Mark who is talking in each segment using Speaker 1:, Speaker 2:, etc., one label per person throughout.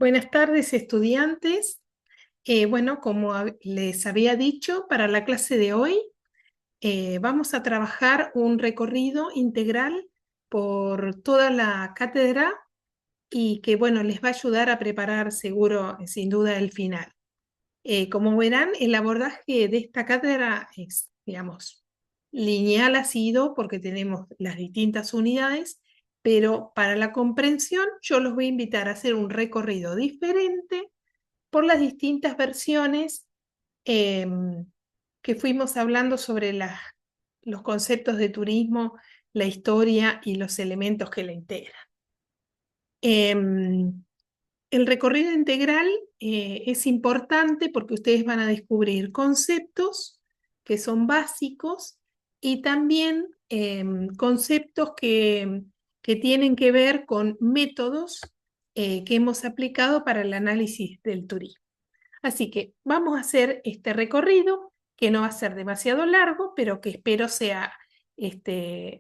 Speaker 1: Buenas tardes, estudiantes. Bueno, como les había dicho, para la clase de hoy vamos a trabajar un recorrido integral por toda la cátedra y que, bueno, les va a ayudar a preparar seguro, sin duda, el final. Como verán, el abordaje de esta cátedra es, digamos, lineal ha sido porque tenemos las distintas unidades, pero para la comprensión yo los voy a invitar a hacer un recorrido diferente por las distintas versiones que fuimos hablando sobre los conceptos de turismo, la historia y los elementos que la integran. Em, el recorrido integral es importante porque ustedes van a descubrir conceptos que son básicos y también conceptos que tienen que ver con métodos que hemos aplicado para el análisis del turismo. Así que vamos a hacer este recorrido que no va a ser demasiado largo, pero que espero sea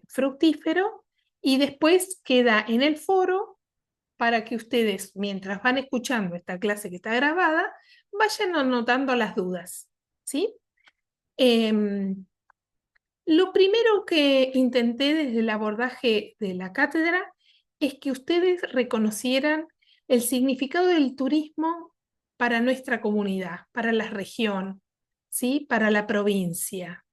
Speaker 1: fructífero y después queda en el foro para que ustedes, mientras van escuchando esta clase que está grabada, vayan anotando las dudas, ¿sí? Em, lo primero que intenté desde el abordaje de la cátedra es que ustedes reconocieran el significado del turismo para nuestra comunidad, para la región, ¿sí? Para la provincia.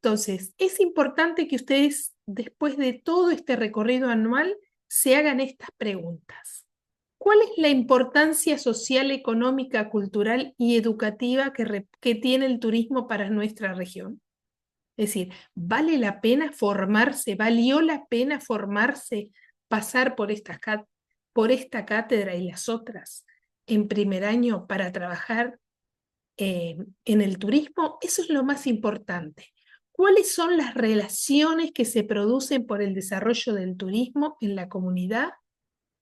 Speaker 1: Entonces, es importante que ustedes, después de todo este recorrido anual, se hagan estas preguntas. ¿Cuál es la importancia social, económica, cultural y educativa que tiene el turismo para nuestra región? Es decir, ¿vale la pena formarse? ¿Valió la pena formarse, pasar por esta cátedra y las otras en primer año para trabajar en el turismo? Eso es lo más importante. ¿Cuáles son las relaciones que se producen por el desarrollo del turismo en la comunidad?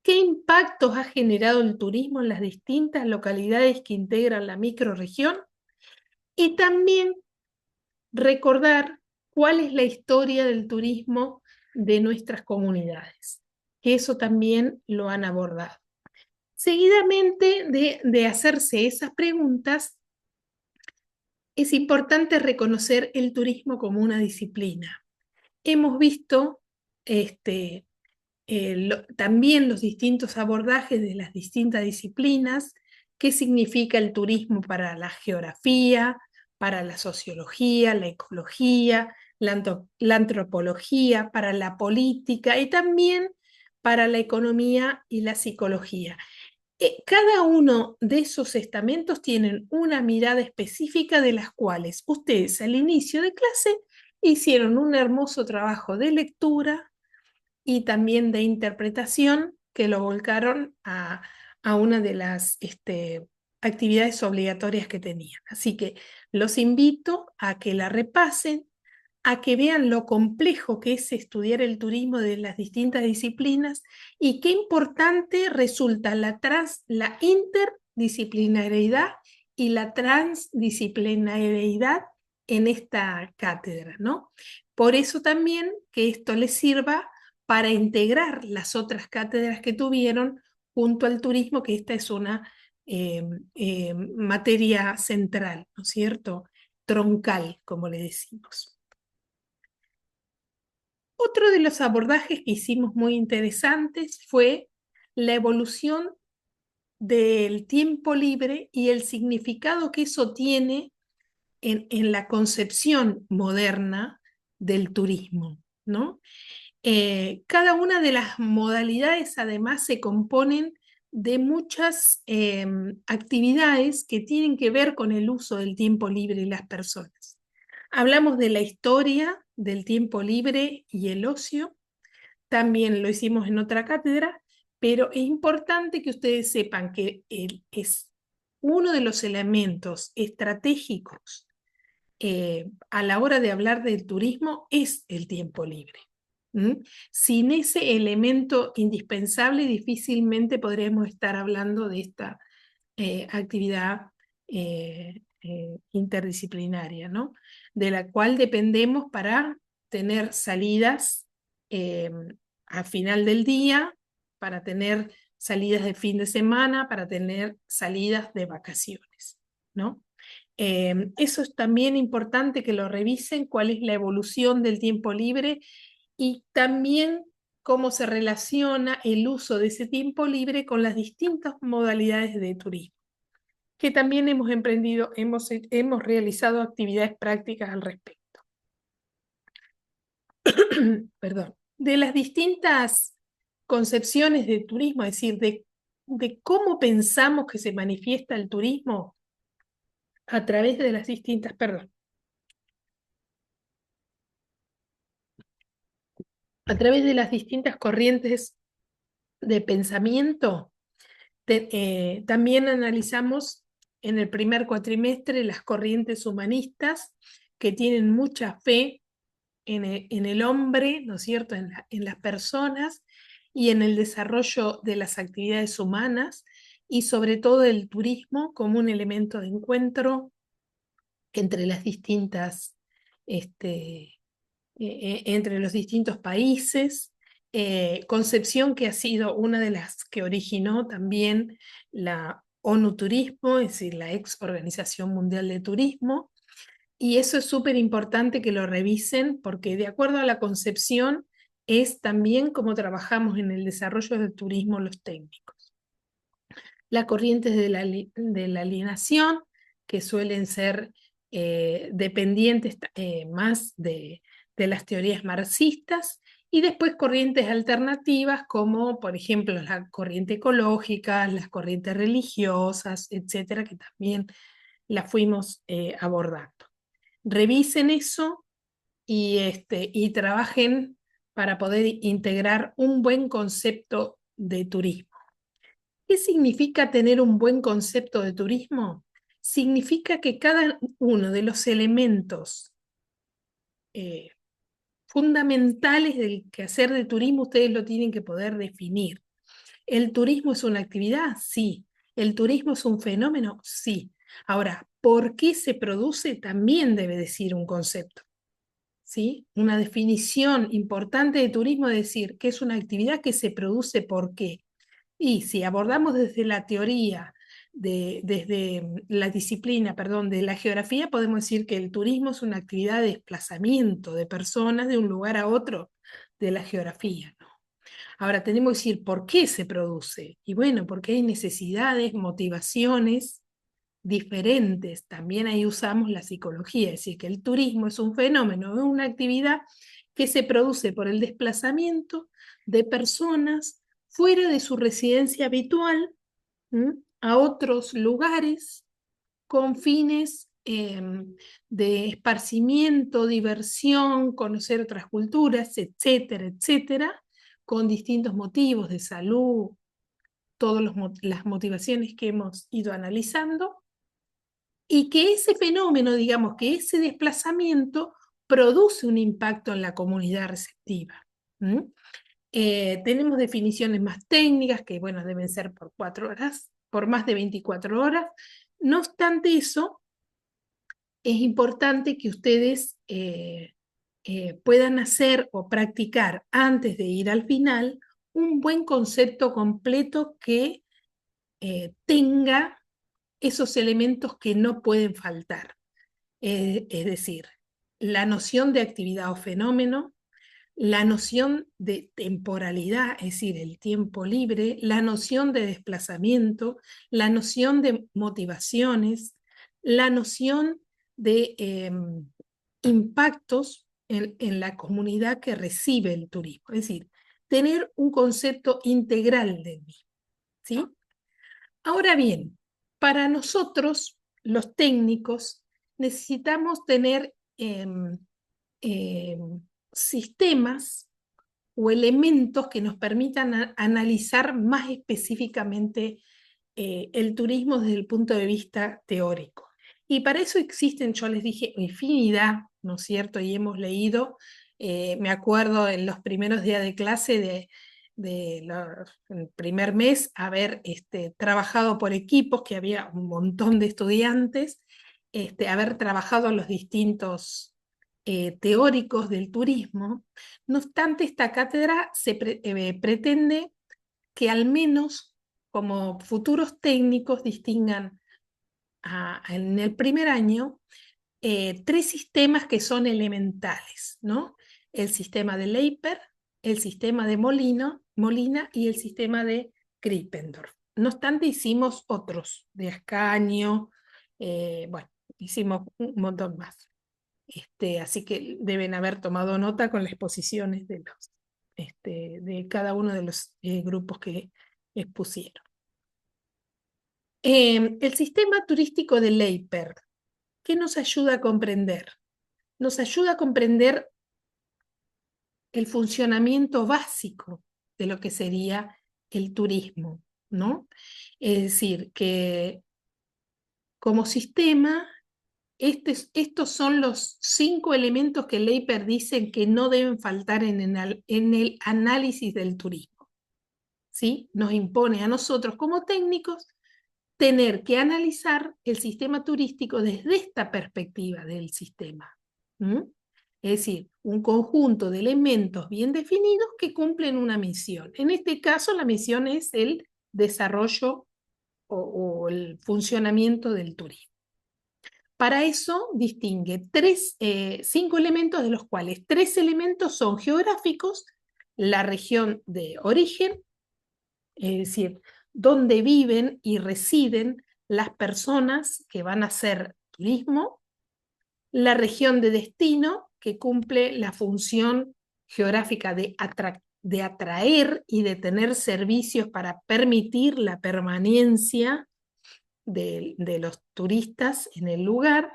Speaker 1: ¿Qué impactos ha generado el turismo en las distintas localidades que integran la microrregión? Y también recordar cuál es la historia del turismo de nuestras comunidades, que eso también lo han abordado. Seguidamente de hacerse esas preguntas, es importante reconocer el turismo como una disciplina. Hemos visto también los distintos abordajes de las distintas disciplinas, qué significa el turismo para la geografía, para la sociología, la ecología, la antropología, para la política y también para la economía y la psicología. Cada uno de esos estamentos tienen una mirada específica de las cuales ustedes al inicio de clase hicieron un hermoso trabajo de lectura y también de interpretación que lo volcaron a una de las actividades obligatorias que tenían. Así que los invito a que la repasen, a que vean lo complejo que es estudiar el turismo de las distintas disciplinas y qué importante resulta la interdisciplinariedad y la transdisciplinariedad en esta cátedra, ¿no? Por eso también que esto les sirva para integrar las otras cátedras que tuvieron junto al turismo, que esta es una materia central, ¿no es cierto? Troncal, como le decimos. Otro de los abordajes que hicimos muy interesantes fue la evolución del tiempo libre y el significado que eso tiene en la concepción moderna del turismo, ¿no? Cada una de las modalidades además se componen de muchas actividades que tienen que ver con el uso del tiempo libre y las personas. Hablamos de la historia del tiempo libre y el ocio, también lo hicimos en otra cátedra, pero es importante que ustedes sepan que es uno de los elementos estratégicos a la hora de hablar del turismo es el tiempo libre. ¿Mm? Sin ese elemento indispensable, difícilmente podremos estar hablando de esta actividad interdisciplinaria, ¿no? De la cual dependemos para tener salidas eh, al final del día, para tener salidas de fin de semana, para tener salidas de vacaciones, ¿no? Eso es también importante que lo revisen, cuál es la evolución del tiempo libre y también cómo se relaciona el uso de ese tiempo libre con las distintas modalidades de turismo, que también hemos emprendido, hemos realizado actividades prácticas al respecto. Perdón. De las distintas concepciones de turismo, es decir, de cómo pensamos que se manifiesta el turismo a través de las distintas, perdón, a través de las distintas corrientes de pensamiento. También analizamos en el primer cuatrimestre las corrientes humanistas que tienen mucha fe en el hombre, ¿no es cierto?, en las personas y en el desarrollo de las actividades humanas y sobre todo el turismo como un elemento de encuentro entre las distintas, entre los distintos países, concepción que ha sido una de las que originó también la ONU Turismo, es decir, la ex Organización Mundial de Turismo, y eso es súper importante que lo revisen porque de acuerdo a la concepción es también como trabajamos en el desarrollo del turismo los técnicos. Las corrientes de la alienación, que suelen ser dependientes más de las teorías marxistas, y después corrientes alternativas como, por ejemplo, la corriente ecológica, las corrientes religiosas, etcétera, que también las fuimos abordando. Revisen eso y trabajen para poder integrar un buen concepto de turismo. ¿Qué significa tener un buen concepto de turismo? Significa que cada uno de los elementos eh, fundamentales del quehacer de turismo ustedes lo tienen que poder definir. ¿El turismo es una actividad? Sí. ¿El turismo es un fenómeno? Sí. Ahora, ¿por qué se produce? También debe decir un concepto. ¿Sí? Una definición importante de turismo es decir que es una actividad que se produce ¿por qué? Y si abordamos desde la teoría, desde la disciplina, perdón, de la geografía, podemos decir que el turismo es una actividad de desplazamiento de personas de un lugar a otro de la geografía, ¿no? Ahora tenemos que decir por qué se produce. Y bueno, porque hay necesidades, motivaciones diferentes. También ahí usamos la psicología, es decir, que el turismo es un fenómeno, es una actividad que se produce por el desplazamiento de personas fuera de su residencia habitual, a otros lugares con fines de esparcimiento, diversión, conocer otras culturas, etcétera, etcétera, con distintos motivos de salud, todas las motivaciones que hemos ido analizando, y que ese fenómeno, digamos, que ese desplazamiento produce un impacto en la comunidad receptiva. Tenemos definiciones más técnicas que, bueno, deben ser por 4 horas, por más de 24 horas. No obstante eso, es importante que ustedes puedan hacer o practicar antes de ir al final un buen concepto completo que tenga esos elementos que no pueden faltar. Es decir, la noción de actividad o fenómeno, la noción de temporalidad, es decir, el tiempo libre, la noción de desplazamiento, la noción de motivaciones, la noción de impactos en la comunidad que recibe el turismo. Es decir, tener un concepto integral del mismo, ¿sí? Ahora bien, para nosotros, los técnicos, necesitamos tener sistemas o elementos que nos permitan analizar más específicamente el turismo desde el punto de vista teórico. Y para eso existen, yo les dije, infinidad, ¿no es cierto? Y hemos leído, me acuerdo en los primeros días de clase el primer mes, haber trabajado por equipos, que había un montón de estudiantes, haber trabajado los distintos teóricos del turismo. No obstante, esta cátedra pretende que al menos como futuros técnicos distingan en el primer año tres sistemas que son elementales, ¿no? El sistema de Leiper, el sistema de Molina y el sistema de Krippendorf. No obstante, hicimos otros, de Ascanio, bueno, hicimos un montón más. Así que deben haber tomado nota con las exposiciones de cada uno de los grupos que expusieron. El sistema turístico de Leiper, ¿qué nos ayuda a comprender? Nos ayuda a comprender el funcionamiento básico de lo que sería el turismo, ¿no? Es decir, que como sistema, estos son los 5 elementos que Leiper dice que no deben faltar en el análisis del turismo, ¿sí? Nos impone a nosotros como técnicos tener que analizar el sistema turístico desde esta perspectiva del sistema. ¿Mm? Es decir, un conjunto de elementos bien definidos que cumplen una misión. En este caso, la misión es el desarrollo o el funcionamiento del turismo. Para eso distingue 5 elementos, de los cuales 3 elementos son geográficos: la región de origen, es decir, donde viven y residen las personas que van a hacer turismo; la región de destino, que cumple la función geográfica de atraer y de tener servicios para permitir la permanencia de los turistas en el lugar;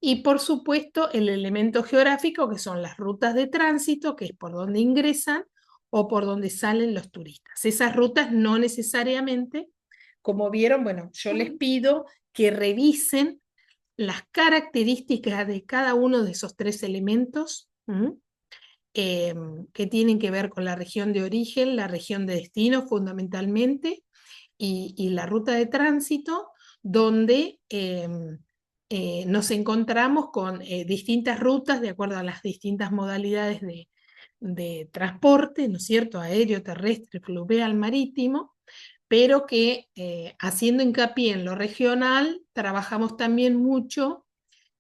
Speaker 1: y por supuesto el elemento geográfico, que son las rutas de tránsito, que es por donde ingresan o por donde salen los turistas. Esas rutas no necesariamente, como vieron, bueno, yo les pido que revisen las características de cada uno de esos 3 elementos, que tienen que ver con la región de origen, la región de destino fundamentalmente, y la ruta de tránsito, donde nos encontramos con distintas rutas de acuerdo a las distintas modalidades de transporte, ¿no es cierto?, aéreo, terrestre, fluvial, marítimo, pero que haciendo hincapié en lo regional, trabajamos también mucho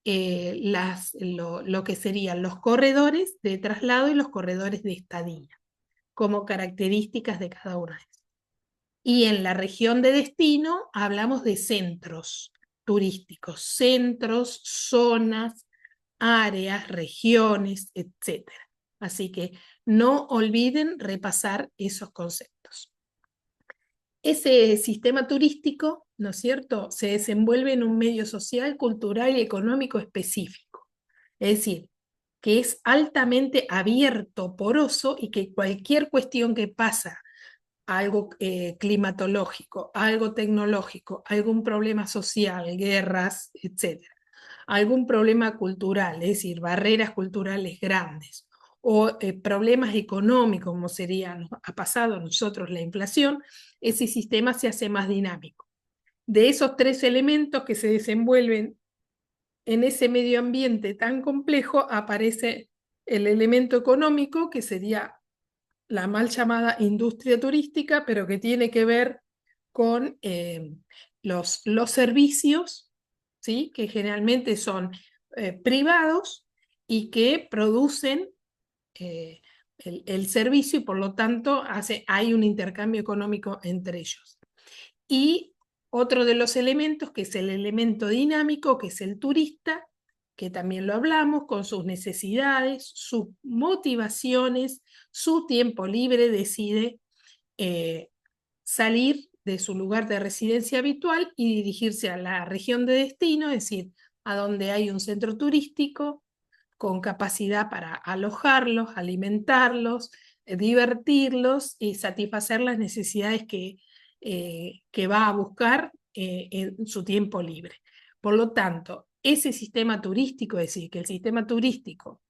Speaker 1: lo que serían los corredores de traslado y los corredores de estadía, como características de cada una de ellas. Y en la región de destino hablamos de centros turísticos, centros, zonas, áreas, regiones, etc. Así que no olviden repasar esos conceptos. Ese sistema turístico, ¿no es cierto?, se desenvuelve en un medio social, cultural y económico específico. Es decir, que es altamente abierto, poroso, y que cualquier cuestión que pasa, algo climatológico, algo tecnológico, algún problema social, guerras, etc., algún problema cultural, es decir, barreras culturales grandes, o problemas económicos, como nos ha pasado a nosotros la inflación, ese sistema se hace más dinámico. De esos 3 elementos que se desenvuelven en ese medio ambiente tan complejo, aparece el elemento económico, que sería la mal llamada industria turística, pero que tiene que ver con los servicios, ¿sí?, que generalmente son privados y que producen el servicio, y por lo tanto hay un intercambio económico entre ellos. Y otro de los elementos, que es el elemento dinámico, que es el turista, que también lo hablamos, con sus necesidades, sus motivaciones, su tiempo libre, decide salir de su lugar de residencia habitual y dirigirse a la región de destino, es decir, a donde hay un centro turístico con capacidad para alojarlos, alimentarlos, divertirlos y satisfacer las necesidades que va a buscar en su tiempo libre. Por lo tanto, ese sistema turístico, es decir, que el sistema turístico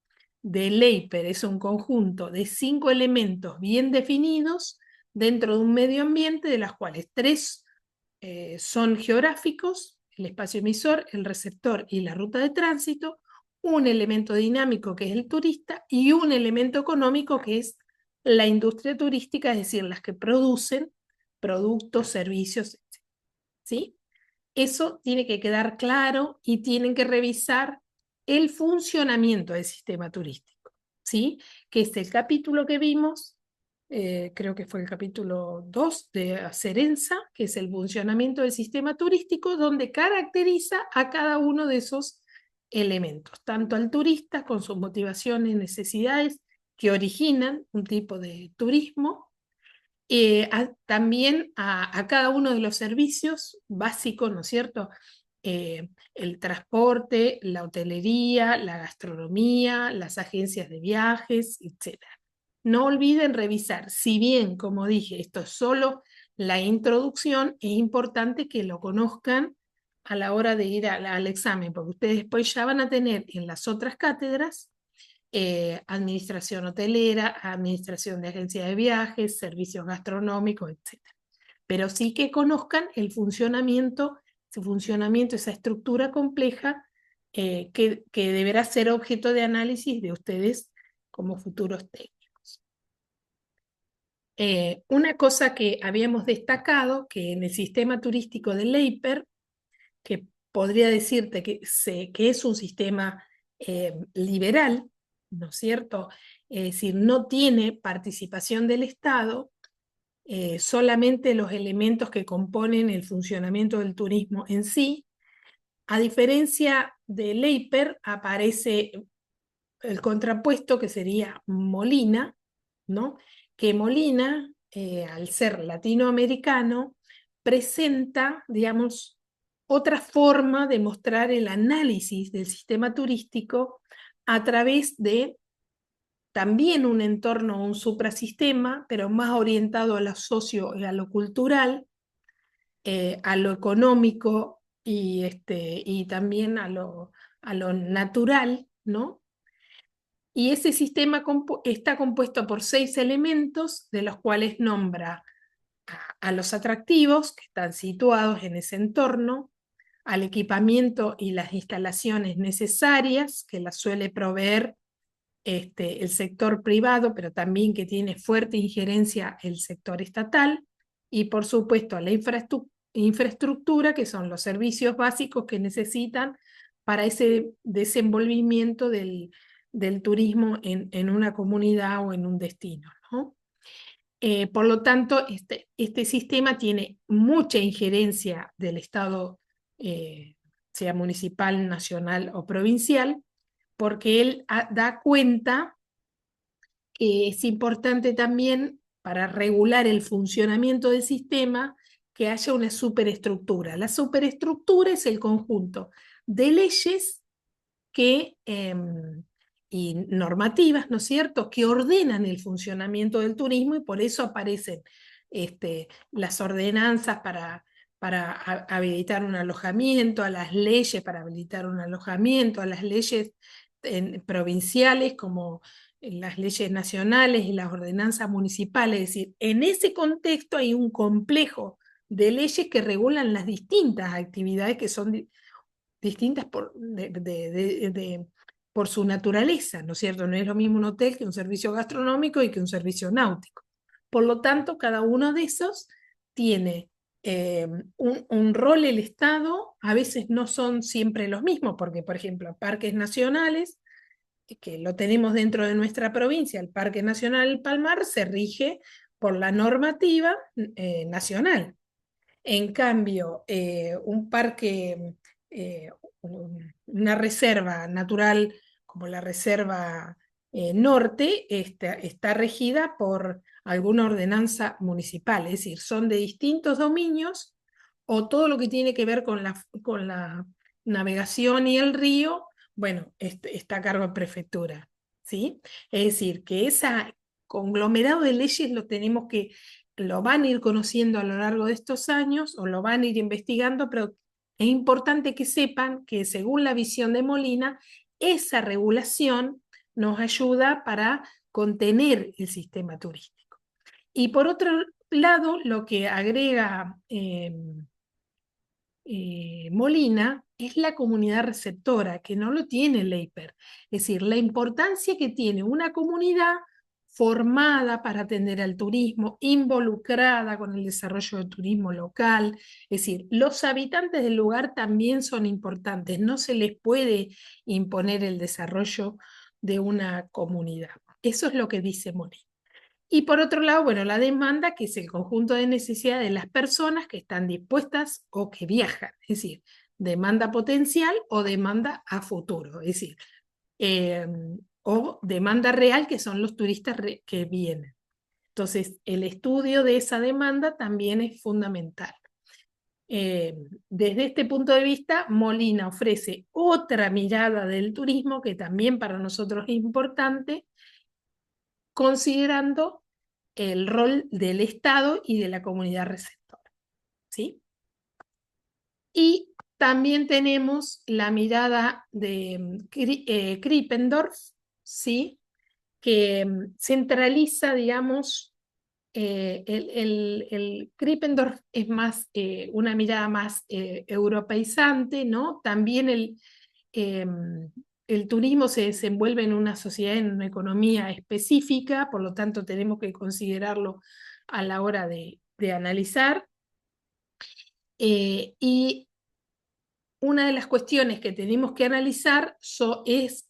Speaker 1: de Leiper es un conjunto de 5 elementos bien definidos dentro de un medio ambiente, de los cuales 3 son geográficos: el espacio emisor, el receptor y la ruta de tránsito; un elemento dinámico, que es el turista; y un elemento económico, que es la industria turística, es decir, las que producen productos, servicios, etc. ¿Sí? Eso tiene que quedar claro y tienen que revisar el funcionamiento del sistema turístico, ¿sí? Que es el capítulo que vimos, creo que fue el capítulo 2 de Serenza, que es el funcionamiento del sistema turístico, donde caracteriza a cada uno de esos elementos, tanto al turista con sus motivaciones, necesidades que originan un tipo de turismo, también a cada uno de los servicios básicos, ¿no es cierto? El transporte, la hotelería, la gastronomía, las agencias de viajes, etc. No olviden revisar, si bien, como dije, esto es solo la introducción, es importante que lo conozcan a la hora de ir al examen, porque ustedes después ya van a tener en las otras cátedras administración hotelera, administración de agencias de viajes, servicios gastronómicos, etc. Pero sí que conozcan el funcionamiento, ese funcionamiento, esa estructura compleja que deberá ser objeto de análisis de ustedes como futuros técnicos. Una cosa que habíamos destacado, que en el sistema turístico de Leiper, que podría decirte que es un sistema liberal, ¿no es cierto? Es decir, no tiene participación del Estado, solamente los elementos que componen el funcionamiento del turismo en sí. A diferencia de Leiper, aparece el contrapuesto que sería Molina, ¿no? Que Molina, al ser latinoamericano, presenta, digamos, otra forma de mostrar el análisis del sistema turístico a través de también un entorno, un suprasistema, pero más orientado a lo socio y a lo cultural, a lo económico y también a lo natural, ¿no? Y ese sistema está compuesto por 6 elementos, de los cuales nombra a los atractivos que están situados en ese entorno, al equipamiento y las instalaciones necesarias que las suele proveer el sector privado, pero también que tiene fuerte injerencia el sector estatal, y por supuesto a la infraestructura, que son los servicios básicos que necesitan para ese desenvolvimiento del turismo en una comunidad o en un destino, ¿no? Por lo tanto, este sistema tiene mucha injerencia del Estado, sea municipal, nacional o provincial, porque él da cuenta que es importante también para regular el funcionamiento del sistema que haya una superestructura. La superestructura es el conjunto de leyes y normativas, ¿no es cierto?, que ordenan el funcionamiento del turismo, y por eso aparecen las ordenanzas para habilitar un alojamiento, a las leyes para habilitar un alojamiento, a las leyes provinciales como las leyes nacionales y las ordenanzas municipales. Es decir, en ese contexto hay un complejo de leyes que regulan las distintas actividades que son distintas por su naturaleza, ¿no es cierto? No es lo mismo un hotel que un servicio gastronómico y que un servicio náutico. Por lo tanto, cada uno de esos tiene un rol el Estado, a veces no son siempre los mismos, porque, por ejemplo, parques nacionales, que lo tenemos dentro de nuestra provincia, el Parque Nacional del Palmar se rige por la normativa nacional. En cambio, un parque, eh, una reserva natural como la Reserva Norte, está regida por alguna ordenanza municipal, es decir, son de distintos dominios, o todo lo que tiene que ver con la navegación y el río, bueno, está a cargo de prefectura, ¿sí? Es decir, que ese conglomerado de leyes lo van a ir conociendo a lo largo de estos años o lo van a ir investigando, pero es importante que sepan que según la visión de Molina, esa regulación nos ayuda para contener el sistema turístico. Y por otro lado, lo que agrega Molina es la comunidad receptora, que no lo tiene Leiper. Es decir, la importancia que tiene una comunidad formada para atender al turismo, involucrada con el desarrollo del turismo local. Es decir, los habitantes del lugar también son importantes, no se les puede imponer el desarrollo de una comunidad. Eso es lo que dice Monet. Y por otro lado, bueno, la demanda, que es el conjunto de necesidades de las personas que están dispuestas o que viajan, es decir, demanda potencial o demanda a futuro, es decir, eh, o demanda real, que son los turistas que vienen. Entonces, el estudio de esa demanda también es fundamental. Desde este punto de vista, Molina ofrece otra mirada del turismo que también para nosotros es importante, considerando el rol del Estado y de la comunidad receptora, ¿sí? Y también tenemos la mirada de Krippendorf, ¿sí? Que centraliza, digamos, el Krippendorf es más una mirada más europeizante, ¿no? También eh, el turismo se desenvuelve en una sociedad, en una economía específica, por lo tanto tenemos que considerarlo a la hora de analizar. Y una de las cuestiones que tenemos que analizar es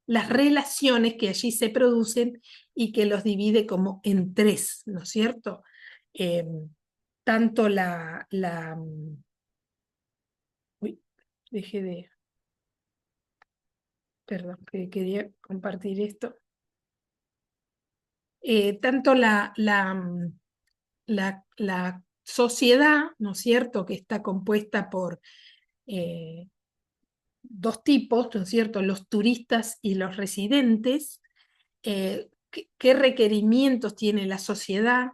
Speaker 1: las relaciones que allí se producen y que los divide como en tres, ¿no es cierto? Eh, tanto uy, dejé de, perdón, que quería compartir esto. Tanto la sociedad, ¿no es cierto?, que está compuesta por eh, dos tipos, ¿no es cierto?, los turistas y los residentes. ¿Qué requerimientos tiene la sociedad?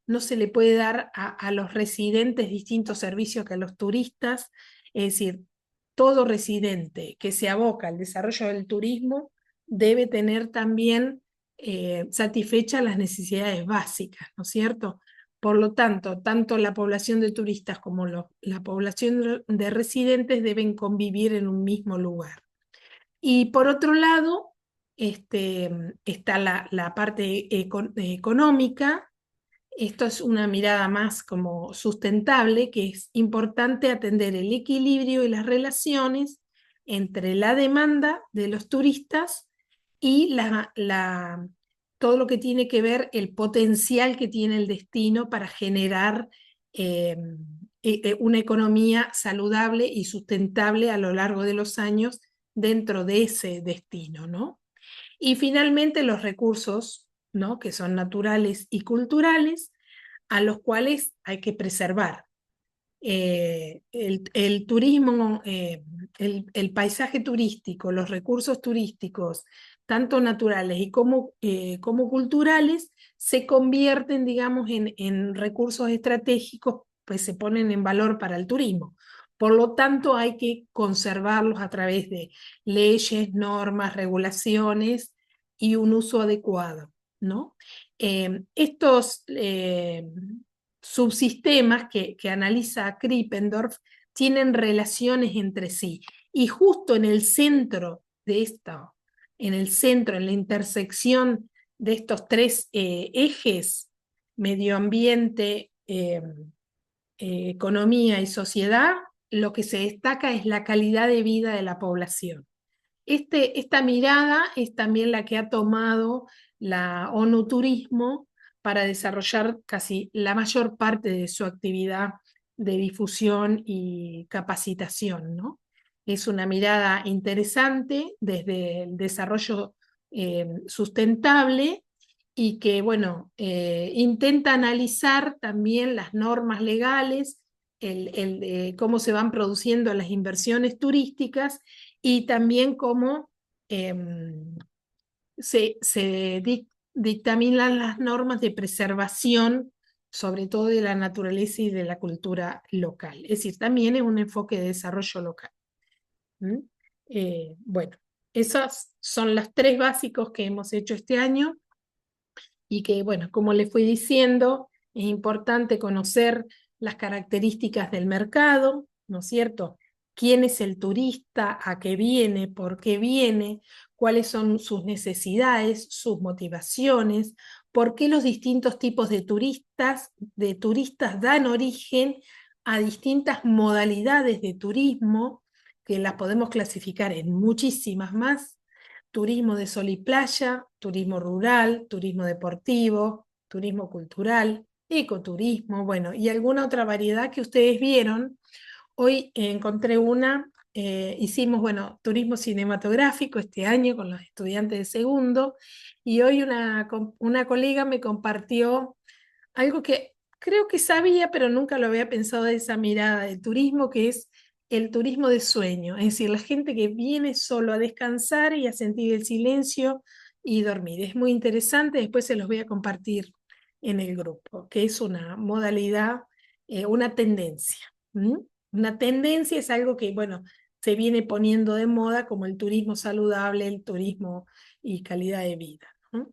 Speaker 1: No se le puede dar a los residentes distintos servicios que a los turistas, es decir, todo residente que se aboca al desarrollo del turismo debe tener también satisfechas las necesidades básicas, ¿no es cierto? Por lo tanto, tanto la población de turistas como la población de residentes deben convivir en un mismo lugar. Y por otro lado, está la parte económica. Esto es una mirada más como sustentable, que es importante atender el equilibrio y las relaciones entre la demanda de los turistas y todo lo que tiene que ver el potencial que tiene el destino para generar eh, una economía saludable y sustentable a lo largo de los años dentro de ese destino, ¿no? Y finalmente los recursos, ¿no?, que son naturales y culturales, a los cuales hay que preservar. El turismo, el paisaje turístico, los recursos turísticos, tanto naturales y como culturales, se convierten, digamos, en recursos estratégicos, pues se ponen en valor para el turismo. Por lo tanto, hay que conservarlos a través de leyes, normas, regulaciones y un uso adecuado, ¿no? Estos subsistemas que analiza Krippendorf tienen relaciones entre sí. Y justo en el centro de esto, en el centro, en la intersección de estos tres ejes, medio ambiente, economía y sociedad, lo que se destaca es la calidad de vida de la población. Esta mirada es también la que ha tomado la ONU Turismo para desarrollar casi la mayor parte de su actividad de difusión y capacitación, ¿no? Es una mirada interesante desde el desarrollo sustentable y que, bueno, intenta analizar también las normas legales, cómo se van produciendo las inversiones turísticas y también cómo se dictaminan las normas de preservación, sobre todo de la naturaleza y de la cultura local. Es decir, también es un enfoque de desarrollo local. ¿Mm? Bueno, esos son los tres básicos que hemos hecho este año y que, bueno, como les fui diciendo, es importante conocer las características del mercado, ¿no es cierto? quién es el turista, a qué viene, por qué viene, cuáles son sus necesidades, sus motivaciones, por qué los distintos tipos de turistas dan origen a distintas modalidades de turismo, que las podemos clasificar en muchísimas más: turismo de sol y playa, turismo rural, turismo deportivo, turismo cultural, ecoturismo, bueno, y alguna otra variedad que ustedes vieron. Hoy encontré una, hicimos, bueno, turismo cinematográfico este año con los estudiantes de segundo, y hoy una colega me compartió algo que creo que sabía, pero nunca lo había pensado de esa mirada de turismo, que es el turismo de sueño, es decir, la gente que viene solo a descansar y a sentir el silencio y dormir. Es muy interesante, después se los voy a compartir en el grupo, que es una modalidad, una tendencia. ¿Mm? Una tendencia es algo que, bueno, se viene poniendo de moda, como el turismo saludable, el turismo y calidad de vida, ¿no?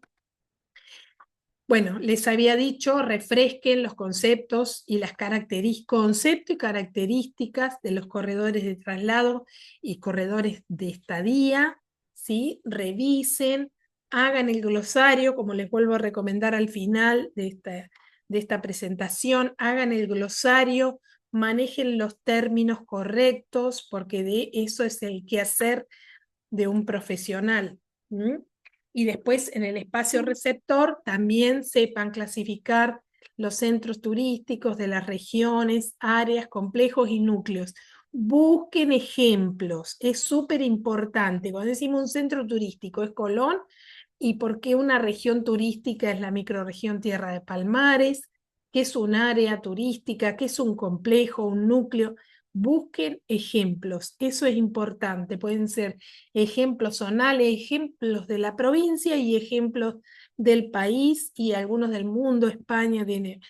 Speaker 1: Bueno, les había dicho, refresquen los conceptos y las características, concepto y características de los corredores de traslado y corredores de estadía, ¿sí? Revisen, hagan el glosario, como les vuelvo a recomendar al final de esta presentación, hagan el glosario, manejen los términos correctos, porque de eso es el quehacer de un profesional. ¿Mm? Y después en el espacio receptor también sepan clasificar los centros turísticos de las regiones, áreas, complejos y núcleos. Busquen ejemplos, es súper importante. Cuando decimos un centro turístico es Colón, y por qué una región turística es la microrregión Tierra de Palmares, qué es un área turística, qué es un complejo, un núcleo. Busquen ejemplos, eso es importante. Pueden ser ejemplos zonales, ejemplos de la provincia y ejemplos del país y algunos del mundo. España tiene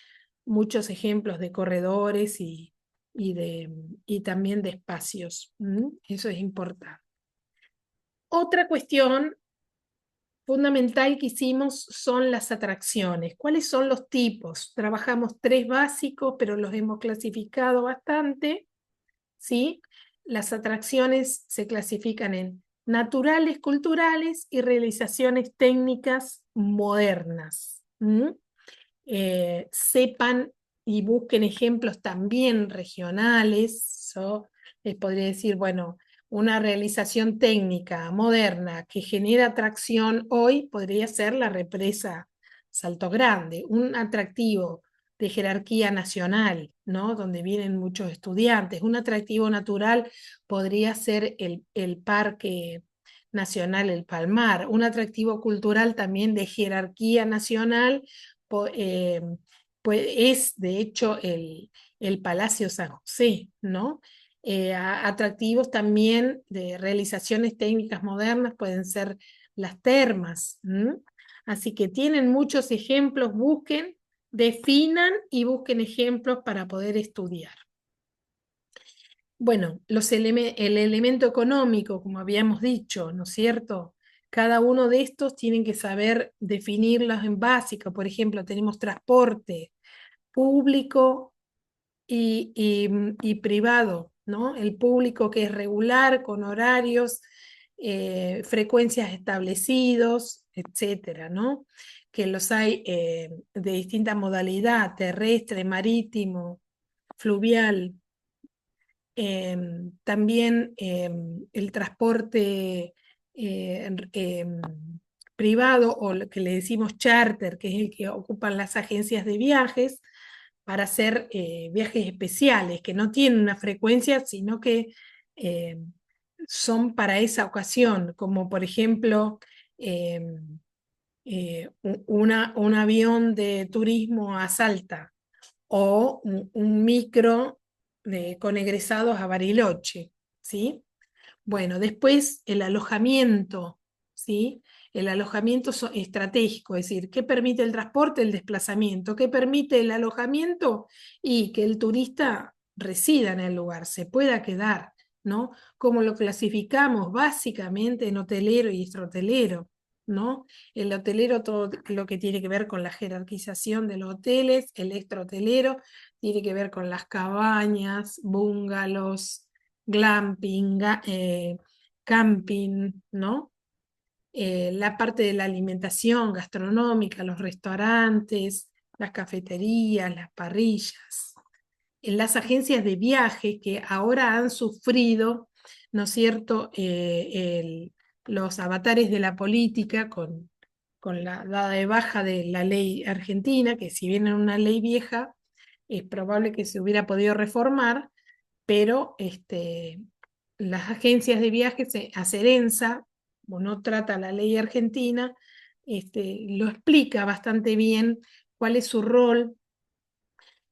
Speaker 1: muchos ejemplos de corredores y también de espacios. Eso es importante. Otra cuestión fundamental que hicimos son las atracciones. ¿Cuáles son los tipos? Trabajamos 3 básicos, pero los hemos clasificado bastante, ¿sí? Las atracciones se clasifican en naturales, culturales y realizaciones técnicas modernas. Sepan y busquen ejemplos también regionales. Yo les podría decir, bueno, una realización técnica moderna que genera atracción hoy podría ser la represa Salto Grande, un atractivo de jerarquía nacional, ¿no? Donde vienen muchos estudiantes. Un atractivo natural podría ser el Parque Nacional El Palmar. Un atractivo cultural también de jerarquía nacional pues es de hecho el Palacio San José, ¿no? Atractivos también de realizaciones técnicas modernas pueden ser las termas. Así que tienen muchos ejemplos, busquen, definan y busquen ejemplos para poder estudiar. Bueno, el elemento económico, como habíamos dicho, ¿no es cierto? Cada uno de estos tienen que saber definirlos en básico. Por ejemplo, tenemos transporte público y privado, ¿no? El público que es regular, con horarios, frecuencias establecidos, etcétera, ¿no? Que los hay de distinta modalidad: terrestre, marítimo, fluvial. También el transporte privado, o lo que le decimos charter, que es el que ocupan las agencias de viajes para hacer viajes especiales, que no tienen una frecuencia, sino que eh, son para esa ocasión, como por ejemplo un avión de turismo a Salta, o un micro con egresados a Bariloche, ¿sí? Bueno, después el alojamiento, ¿sí? El alojamiento estratégico, es decir, ¿qué permite el transporte? El desplazamiento. ¿Qué permite el alojamiento? Y que el turista resida en el lugar, se pueda quedar, ¿no? Como lo clasificamos básicamente en hotelero y extrahotelero, ¿no? El hotelero, todo lo que tiene que ver con la jerarquización de los hoteles; el extrahotelero tiene que ver con las cabañas, bungalows, glamping, camping, ¿no? La parte de la alimentación gastronómica, los restaurantes, las cafeterías, las parrillas, en las agencias de viajes que ahora han sufrido, ¿no es cierto?, los avatares de la política con la dada de baja de la ley argentina, que si bien es una ley vieja, es probable que se hubiera podido reformar, pero las agencias de viajes, Acerenza, como no trata la ley argentina, lo explica bastante bien cuál es su rol,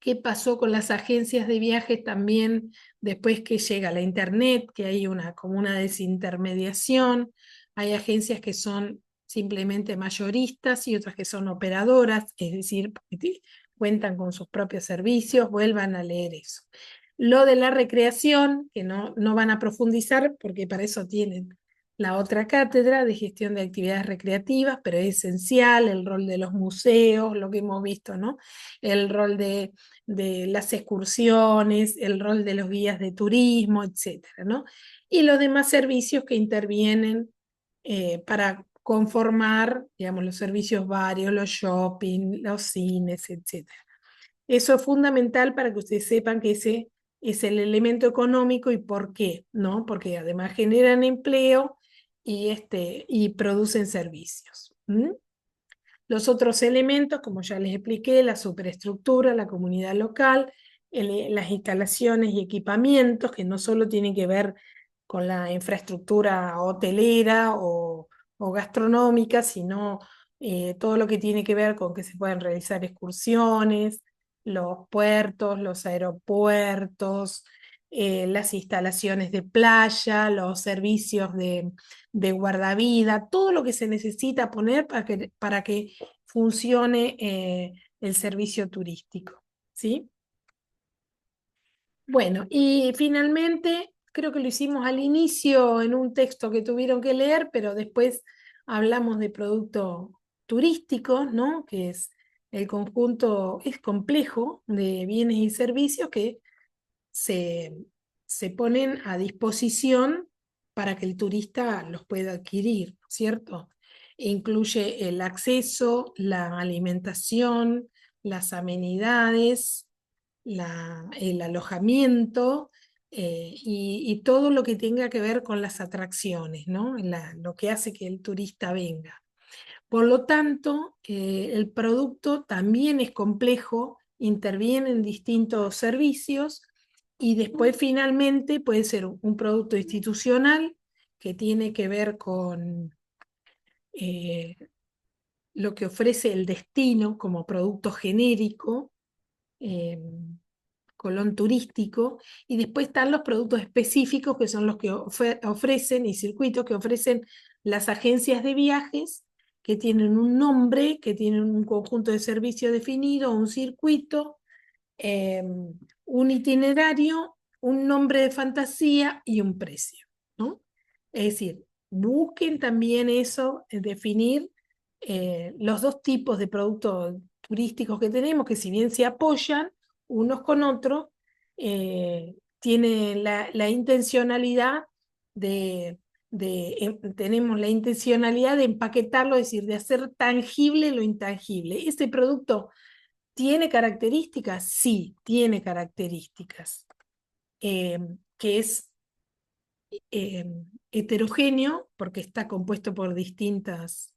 Speaker 1: qué pasó con las agencias de viajes también después que llega la internet, que hay como una desintermediación, hay agencias que son simplemente mayoristas y otras que son operadoras, es decir, cuentan con sus propios servicios, vuelvan a leer eso. Lo de la recreación, que no van a profundizar porque para eso tienen la otra cátedra de gestión de actividades recreativas, pero es esencial el rol de los museos, lo que hemos visto, ¿no? El rol de las excursiones, el rol de los guías de turismo, etcétera, ¿no? Y los demás servicios que intervienen para conformar, digamos, los servicios varios, los shopping, los cines, etcétera. Eso es fundamental para que ustedes sepan que ese es el elemento económico y por qué, ¿no? Porque además generan empleo y producen servicios. ¿Mm? Los otros elementos, como ya les expliqué, la superestructura, la comunidad local, las instalaciones y equipamientos, que no solo tienen que ver con la infraestructura hotelera o gastronómica, sino todo lo que tiene que ver con que se puedan realizar excursiones, los puertos, los aeropuertos, las instalaciones de playa, los servicios de guardavida, todo lo que se necesita poner para que funcione el servicio turístico, ¿sí? Bueno, y finalmente, creo que lo hicimos al inicio en un texto que tuvieron que leer, pero después hablamos de producto turístico, ¿no? Que es el conjunto, es complejo de bienes y servicios que se, se ponen a disposición para que el turista los pueda adquirir, ¿cierto? E incluye el acceso, la alimentación, las amenidades, el alojamiento y todo lo que tenga que ver con las atracciones, ¿no? Lo que hace que el turista venga. Por lo tanto, el producto también es complejo, interviene en distintos servicios y después finalmente puede ser un producto institucional que tiene que ver con eh, lo que ofrece el destino como producto genérico, eh, colón turístico, y después están los productos específicos que son los que ofrecen y circuitos que ofrecen las agencias de viajes que tienen un nombre, que tienen un conjunto de servicios definido, un circuito, eh, un itinerario, un nombre de fantasía y un precio, ¿no? Es decir, busquen también eso, definir los dos tipos de productos turísticos que tenemos, que si bien se apoyan unos con otros, tiene la intencionalidad tenemos la intencionalidad de empaquetarlo, es decir, de hacer tangible lo intangible. Este producto ¿tiene características? Sí, tiene características, eh, que es eh, heterogéneo porque está compuesto por distintos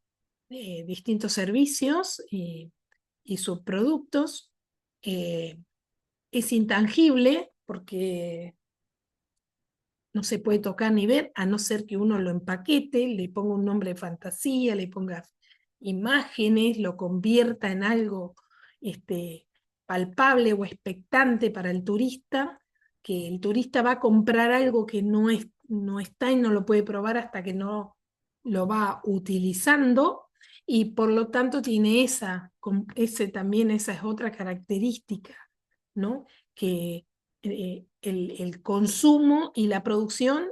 Speaker 1: servicios y subproductos. Eh, es intangible porque no se puede tocar ni ver, a no ser que uno lo empaquete, le ponga un nombre de fantasía, le ponga imágenes, lo convierta en algo palpable o expectante para el turista, que el turista va a comprar algo que no está y no lo puede probar hasta que no lo va utilizando, y por lo tanto tiene esa es otra característica, ¿no? Que el consumo y la producción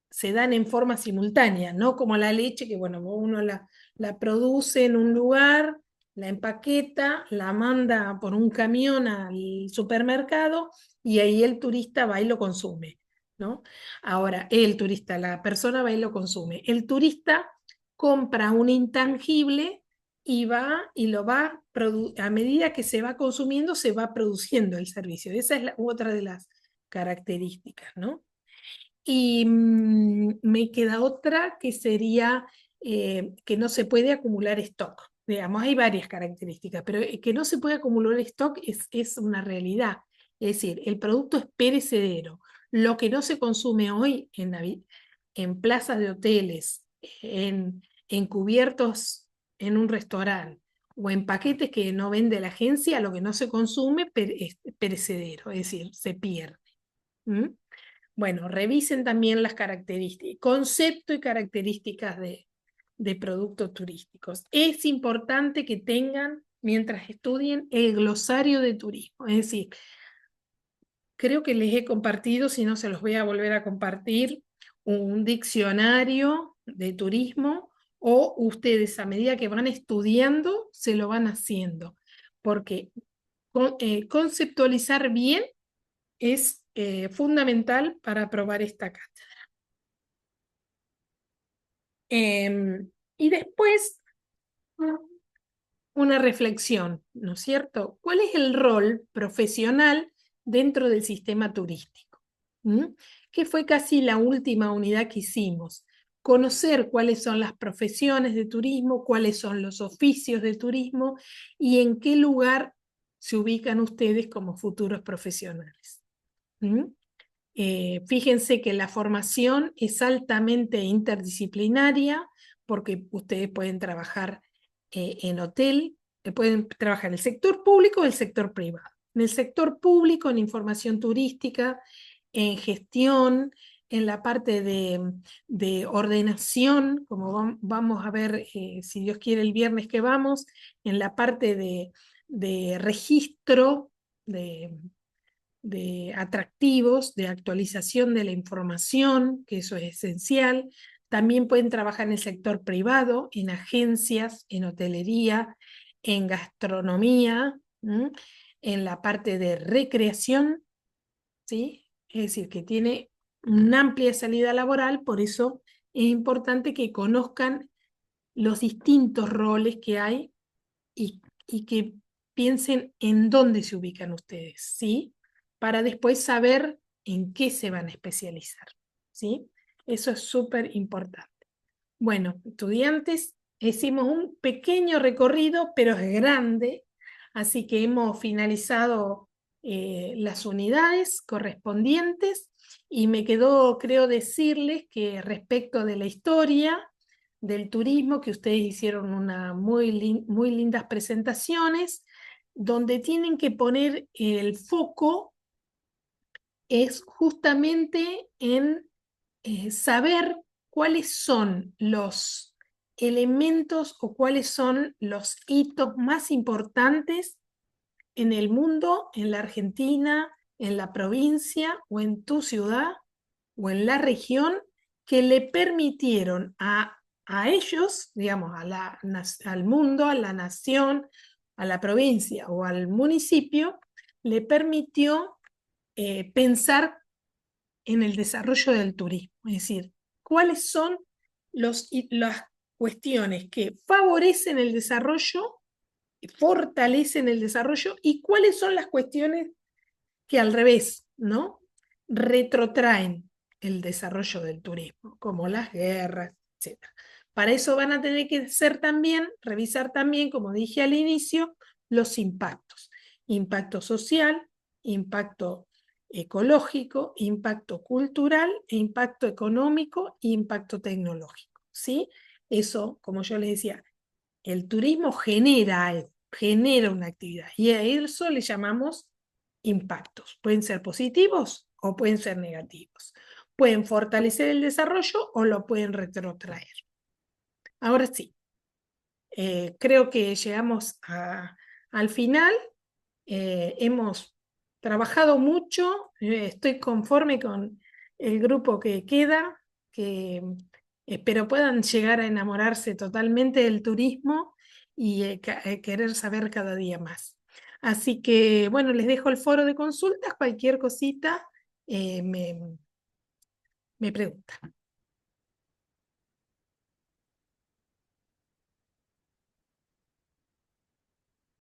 Speaker 1: se dan en forma simultánea, no como la leche, que bueno, uno la produce en un lugar, la empaqueta, la manda por un camión al supermercado y ahí el turista va y lo consume. ¿no? Ahora, el turista, la persona va y lo consume. El turista compra un intangible y va y lo va, a medida que se va consumiendo, se va produciendo el servicio. Esa es otra de las características, ¿no? Y me queda otra que sería que no se puede acumular stock. Digamos, hay varias características, pero que no se puede acumular stock es una realidad. Es decir, el producto es perecedero. Lo que no se consume hoy en plazas de hoteles, en cubiertos en un restaurante o en paquetes que no vende la agencia, lo que no se consume es perecedero, es decir, se pierde. ¿Mm? Bueno, revisen también las características, concepto y características de productos turísticos. Es importante que tengan, mientras estudien, el glosario de turismo. Es decir, creo que les he compartido, si no se los voy a volver a compartir, un diccionario de turismo o ustedes a medida que van estudiando se lo van haciendo, porque conceptualizar bien es fundamental para aprobar esta cátedra. Y después una reflexión, ¿no es cierto? ¿Cuál es el rol profesional dentro del sistema turístico? ¿Mm? Que fue casi la última unidad que hicimos. Conocer cuáles son las profesiones de turismo, cuáles son los oficios de turismo y en qué lugar se ubican ustedes como futuros profesionales. ¿Mm? Fíjense que la formación es altamente interdisciplinaria porque ustedes pueden trabajar en hotel, pueden trabajar en el sector público o el sector privado. En el sector público, en información turística, en gestión, en la parte de ordenación, como vamos a ver, si Dios quiere, el viernes que vamos, en la parte de registro, de atractivos, de actualización de la información, que eso es esencial. También pueden trabajar en el sector privado, en agencias, en hotelería, en gastronomía, ¿m? En la parte de recreación, ¿sí? Es decir, que tiene una amplia salida laboral, por eso es importante que conozcan los distintos roles que hay y que piensen en dónde se ubican ustedes, ¿sí? Para después saber en qué se van a especializar, ¿sí? Eso es súper importante. Bueno, estudiantes, hicimos un pequeño recorrido, pero es grande, así que hemos finalizado las unidades correspondientes y me quedó, creo, decirles que respecto de la historia del turismo, que ustedes hicieron una muy lindas presentaciones, donde tienen que poner el foco es justamente en saber cuáles son los elementos o cuáles son los hitos más importantes en el mundo, en la Argentina, en la provincia o en tu ciudad o en la región que le permitieron a ellos, digamos, al mundo, a la nación, a la provincia o al municipio, le permitió pensar en el desarrollo del turismo. Es decir, cuáles son las cuestiones que favorecen el desarrollo, fortalecen el desarrollo y cuáles son las cuestiones que al revés, ¿no? Retrotraen el desarrollo del turismo, como las guerras, etc. Para eso van a tener que revisar también, como dije al inicio, los impactos. Impacto social, impacto ecológico, impacto cultural, impacto económico e impacto tecnológico, ¿sí? Eso, como yo les decía, el turismo genera una actividad y a eso le llamamos impactos. Pueden ser positivos o pueden ser negativos. Pueden fortalecer el desarrollo o lo pueden retrotraer. Ahora sí, creo que llegamos al final. Hemos trabajado mucho, estoy conforme con el grupo que queda, que espero puedan llegar a enamorarse totalmente del turismo y querer saber cada día más. Así que, bueno, les dejo el foro de consultas, cualquier cosita, me Me pregunta.